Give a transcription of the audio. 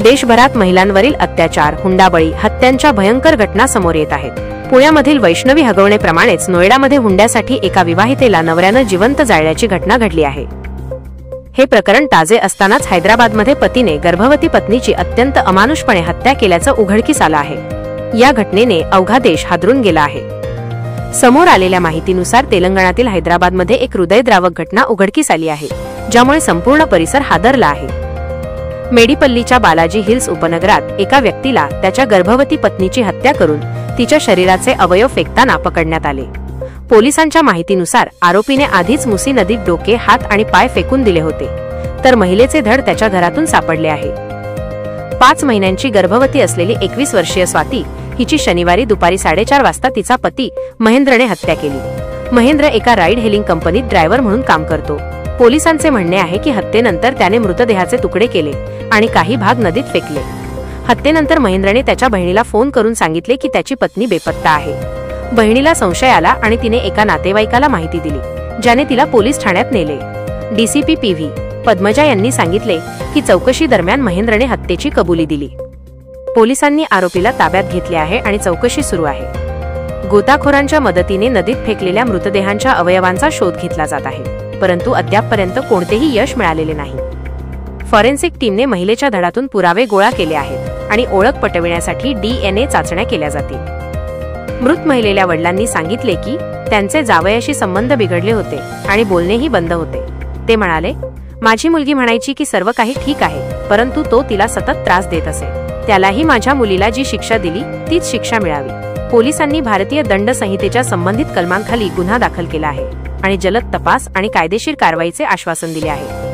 देशभरात महिलांवरील अत्याचार, हुंडाबळी, हत्यांच्या भयंकर घटना समोर येत आहेत। पुण्यामधील वैष्णवी हगवणेप्रमाणेच नोएडामध्ये हुंड्यासाठी एका विवाहितेला नवऱ्यानं जिवंत जाळल्याची घटना घडली आहे। हे प्रकरण ताजे असतानाच हैदराबादमध्ये पतीने गर्भवती पत्नीची अत्यंत अमानुषपणे हत्या केल्याचं उघडकीस आलं आहे। या घटनेने अवघा देश हादरून गेला आहे। समोर आलेल्या माहितीनुसार तेलंगणातील हैदराबादमध्ये एक हृदयद्रावक घटना उघडकीस आली आहे, ज्यामुळे संपूर्ण परिसर हादरला आहे। मेडीपल्लीच्या बालाजी हिल्स उपनगरात एका व्यक्तीला त्याच्या गर्भवती पत्नीची हत्या करून तिच्या शरीराचे अवयव फेकताना पकडण्यात आले। पोलिसांच्या माहितीनुसार आरोपीने आधीच मुसी नदीत डोके, हात आणि पाय फेकून दिले होते, तर महिलेचे धड त्याच्या घरातून सापडले आहे। 5 महिन्यांची गर्भवती असलेली 21 वर्षीय स्वाती हिची शनिवारी दुपारी 4:30 वाजता तिचा पती महेंद्रने हत्या केली। महेंद्र एका राईड हेलिंग कंपनीत ड्रायव्हर म्हणून काम करतो। पोलिसांचे म्हणणे आहे की हत्येनंतर त्याने मृतदेहाचे तुकडे केले आणि काही भाग नदीत फेकले। हत्येनंतर महेंद्रने त्याच्या बहिणीला फोन करून सांगितले की त्याची पत्नी बेपत्ता आहे। बहिणीला संशय आला आणि तिने एका नातेवाईकाला माहिती दिली, ज्याने तिला पोलीस ठाण्यात नेले। DCP P V. पद्मजा यांनी सांगितले की चौकशी दरम्यान महेंद्रने हत्येची कबुली दिली। पोलिसांनी आरोपीला ताब्यात घेतले आहे आणि चौकशी सुरू आहे। गोताखोरांच्या मदतीने नदीत फेकलेल्या मृतदेहांच्या अवयवांचा शोध घेतला जात आहे, परंतु अद्यापपर्यंत कोणतेही यश मिळालेले नाही। फॉरेन्सिक टीमने महिलेच्या धडातून पुरावे गोळा केले आहेत आणि ओळख पटविण्यासाठी DNA चाचण्या केल्या जातील। मृत महिलेच्या वडिलांनी सांगितले की त्यांचे जावयाशी संबंध बिघडले होते आणि बोलणेही बंद होते। ते म्हणाले, माझी मुलगी म्हणायची की सर्व काही ठीक आहे, परंतु तो तिला सतत त्रास देत असे। त्यालाही माझ्या मुलीला जी शिक्षा दिली तीच शिक्षा मिळावी। पोलिसांनी भारतीय दंड संहितेच्या संबंधित कलमांखाली गुन्हा दाखल केला आहे आणि जलद तपास आणि कायदेशीर कारवाईचे आश्वासन दिले आहे।